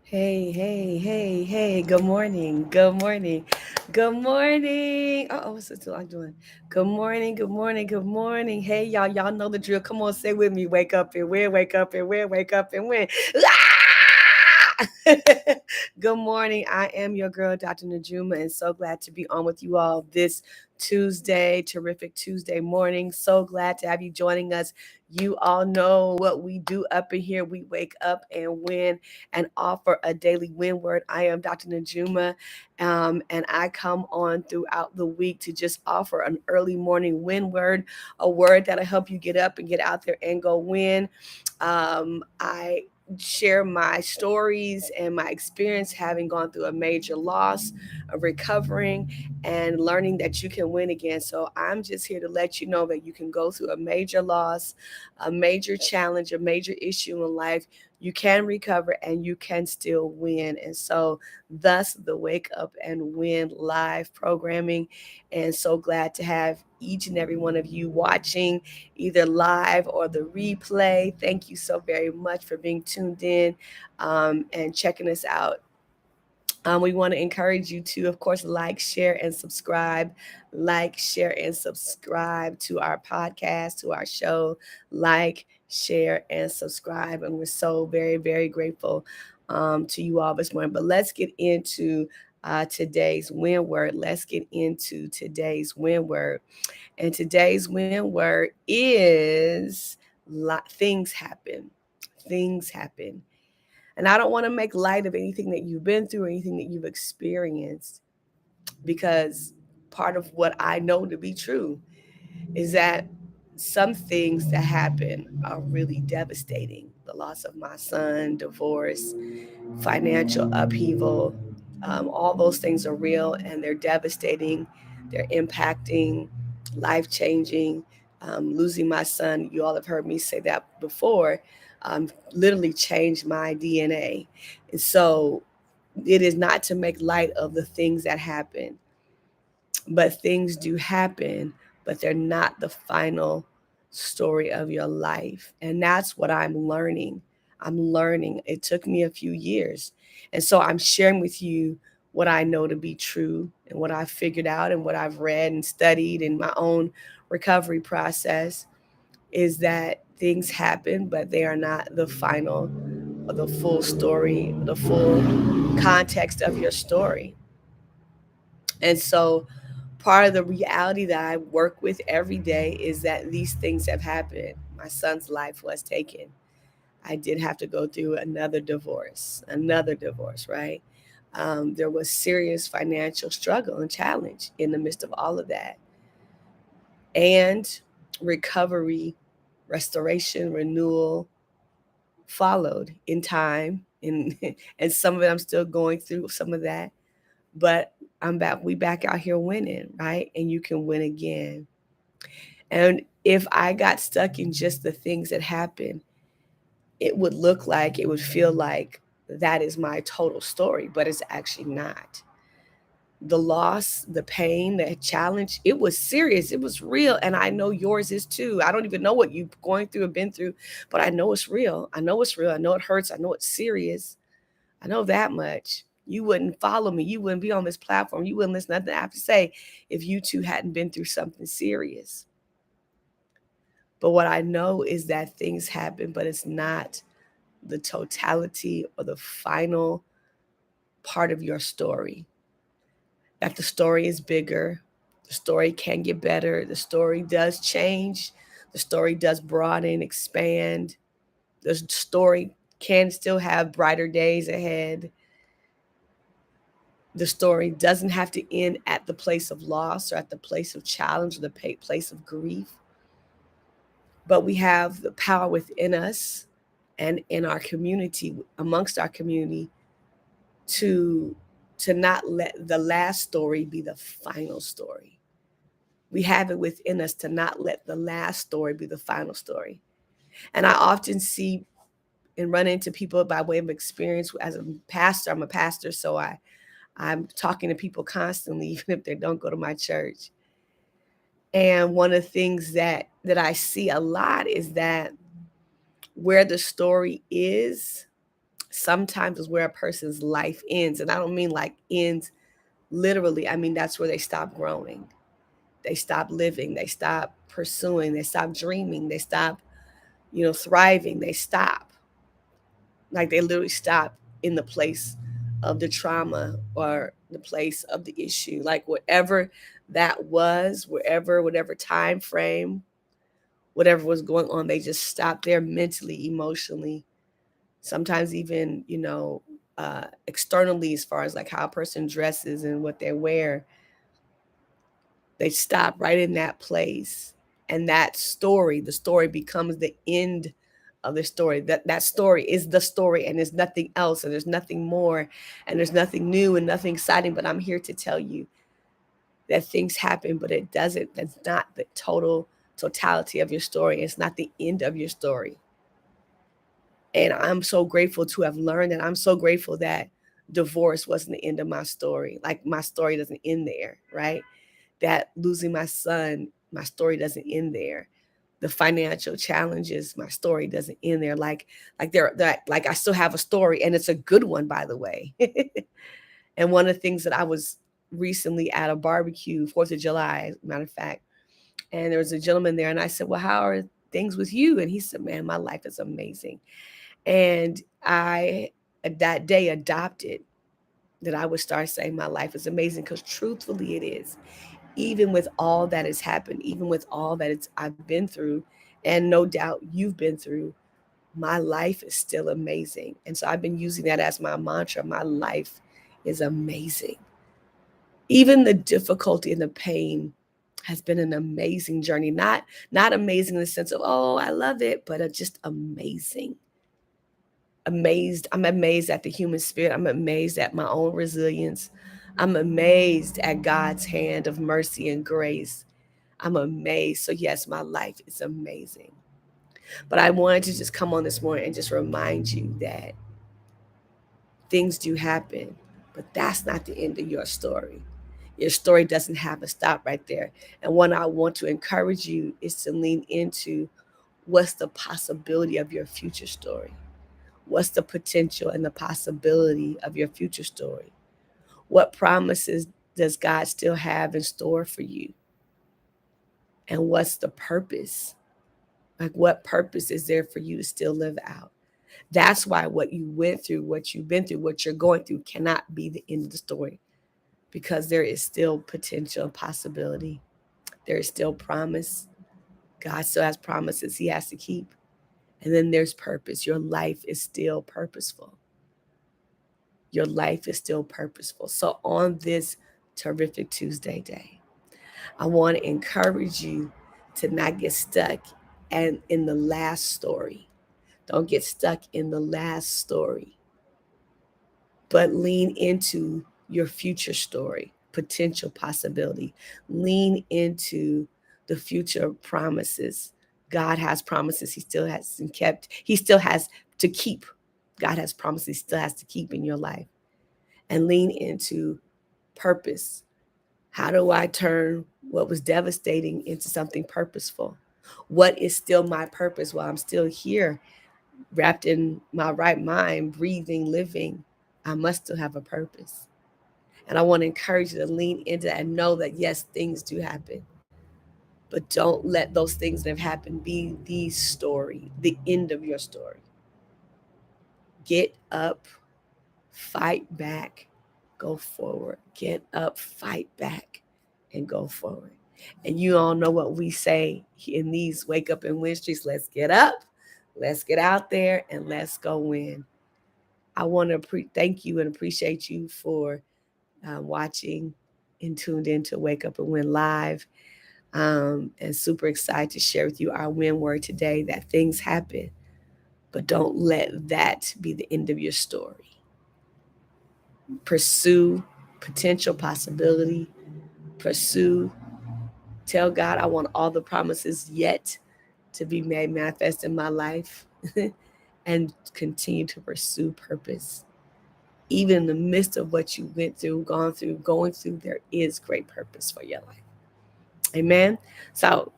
Hey, hey, hey, hey, good morning, good morning, good morning. What's this I'm doing? Good morning, good morning, good morning. Hey, y'all know the drill. Come on, say with me. Wake up and win, wake up and win, wake up and win. Ah! Good morning. I am your girl, Dr. Najuma, and so glad to be on with you all this Tuesday, terrific Tuesday morning. So glad to have you joining us. You all know what we do up in here. We wake up and win and offer a daily win word. I am Dr. Najuma, and I come on throughout the week to just offer an early morning win word, a word that'll help you get up and get out there and go win. I share my stories and my experience having gone through a major loss, of recovering, and learning that you can win again. So I'm just here to let you know that you can go through a major loss, a major challenge, a major issue in life. You can recover and you can still win. And so, thus, the Wake Up and Win live programming. And so glad to have each and every one of you watching either live or the replay. Thank you so very much for being tuned in and checking us out. We want to encourage you to, of course, like, share, and subscribe. Like, share, and subscribe to our podcast, to our show. Like, share, and subscribe. And we're so very, very grateful to you all this morning. But let's get into today's win word. Let's get into today's win word. And today's win word is things happen. Things happen. And I don't want to make light of anything that you've been through or anything that you've experienced, because part of what I know to be true is that some things that happen are really devastating. The loss of my son, divorce, financial upheaval, all those things are real and they're devastating. They're impacting, life changing. Losing my son, you all have heard me say that before, literally changed my DNA. And so it is not to make light of the things that happen, but things do happen, but they're not the final story of your life. And that's what I'm learning. I'm learning. It took me a few years. And so I'm sharing with you what I know to be true and what I've figured out and what I've read and studied in my own recovery process is that things happen, but they are not the final or the full story, the full context of your story. And so part of the reality that I work with every day is that these things have happened. My son's life was taken. I did have to go through another divorce, right? There was serious financial struggle and challenge in the midst of all of that. And recovery, restoration, renewal followed in time. And, and some of it I'm still going through some of that. But I'm back, we back out here winning, right? And you can win again. And if I got stuck in just the things that happened, it would feel like that is my total story, but it's actually not. The loss, the pain, the challenge, it was serious, it was real. And I know yours is too. I don't even know what you've going through and been through, but I know it's real. I know it's real. I know it hurts. I know it's serious. I know that much. You wouldn't follow me. You wouldn't be on this platform. You wouldn't listen to nothing I have to say if you two hadn't been through something serious. But what I know is that things happen, but it's not the totality or the final part of your story. That the story is bigger. The story can get better. The story does change. The story does broaden, expand. The story can still have brighter days ahead. The story doesn't have to end at the place of loss or at the place of challenge or the place of grief, but we have the power within us and in our community, amongst our community, to not let the last story be the final story. We have it within us to not let the last story be the final story. And I often see and run into people by way of experience as a pastor. I'm a pastor, so I'm talking to people constantly, even if they don't go to my church. And one of the things that I see a lot is that where the story is, sometimes is where a person's life ends. And I don't mean like ends literally. I mean, that's where they stop growing. They stop living. They stop pursuing. They stop dreaming. They stop, thriving. They stop. Like they literally stop in the place of the trauma or the place of the issue. Like whatever that was, whatever time frame, whatever was going on, they just stopped there mentally, emotionally, sometimes even, externally, as far as like how a person dresses and what they wear. They stop right in that place. And that story, the story becomes the end of the story. That story is the story, and there's nothing else, and there's nothing more, and there's nothing new and nothing exciting. But I'm here to tell you that things happen, but it doesn't. That's not the totality of your story. It's not the end of your story. And I'm so grateful to have learned, and I'm so grateful that divorce wasn't the end of my story. Like my story doesn't end there, right? That losing my son, my story doesn't end there. The financial challenges, my story doesn't end there. Like I still have a story, and it's a good one, by the way. And one of the things that I was recently at a barbecue, 4th of July, matter of fact, and there was a gentleman there, and I said, "Well, how are things with you?" And he said, "Man, my life is amazing." And I, that day, adopted that I would start saying my life is amazing, because truthfully it is. Even with all that has happened, even with all that I've been through, and no doubt you've been through, my life is still amazing. And so I've been using that as my mantra. My life is amazing. Even the difficulty and the pain has been an amazing journey. Not amazing in the sense of, oh, I love it, but just amazing. Amazed. I'm amazed at the human spirit. I'm amazed at my own resilience. I'm amazed at God's hand of mercy and grace. I'm amazed. So yes, my life is amazing. But I wanted to just come on this morning and just remind you that things do happen, but that's not the end of your story. Your story doesn't have a stop right there. And what I want to encourage you is to lean into what's the possibility of your future story. What's the potential and the possibility of your future story? What promises does God still have in store for you? And what's the purpose? Like, what purpose is there for you to still live out? That's why what you went through, what you've been through, what you're going through cannot be the end of the story, because there is still potential and possibility. There is still promise. God still has promises he has to keep. And then there's purpose. Your life is still purposeful. Your life is still purposeful. So on this terrific Tuesday day, I want to encourage you to not get stuck and in the last story. Don't get stuck in the last story, but lean into your future story, potential possibility. Lean into the future promises. God has promises he still hasn't kept. He still has to keep. God has promises he still has to keep in your life. And lean into purpose. How do I turn what was devastating into something purposeful? What is still my purpose while I'm still here, wrapped in my right mind, breathing, living? I must still have a purpose. And I want to encourage you to lean into that and know that, yes, things do happen. But don't let those things that have happened be the story, the end of your story. Get up, fight back, go forward. Get up, fight back, and go forward. And you all know what we say in these Wake Up and Win streets. Let's get up, let's get out there, and let's go win. I want to thank you and appreciate you for watching and tuned in to Wake Up and Win Live. And super excited to share with you our win word today, that things happen, but don't let that be the end of your story. Pursue potential possibility. Pursue, tell God, I want all the promises yet to be made manifest in my life, and continue to pursue purpose. Even in the midst of what you went through, going through, there is great purpose for your life. Amen. So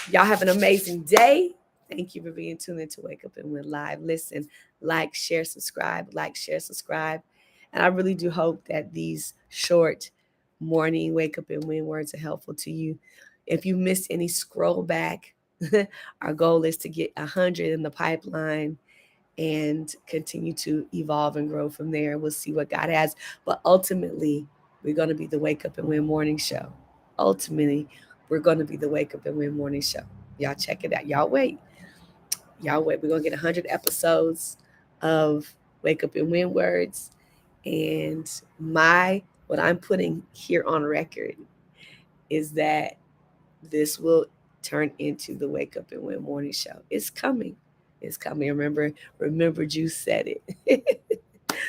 y'all have an amazing day. Thank you for being tuned in to Wake Up and Win Live. Listen, like, share, subscribe, like, share, subscribe. And I really do hope that these short morning Wake Up and Win words are helpful to you. If you missed any, scroll back. Our goal is to get 100 in the pipeline and continue to evolve and grow from there. We'll see what God has. But ultimately, we're going to be the Wake Up and Win morning show. Ultimately, we're going to be the Wake Up and Win morning show. Y'all check it out. Y'all wait. Y'all wait. We're going to get 100 episodes of Wake Up and Win words. And what I'm putting here on record is that this will turn into the Wake Up and Win morning show. It's coming. It's coming. Remember, Juice said it.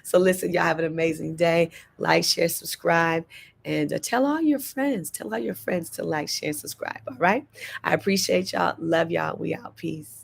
So listen, y'all have an amazing day. Like, share, subscribe, and tell all your friends. Tell all your friends to like, share, and subscribe. All right. I appreciate y'all. Love y'all. We out. Peace.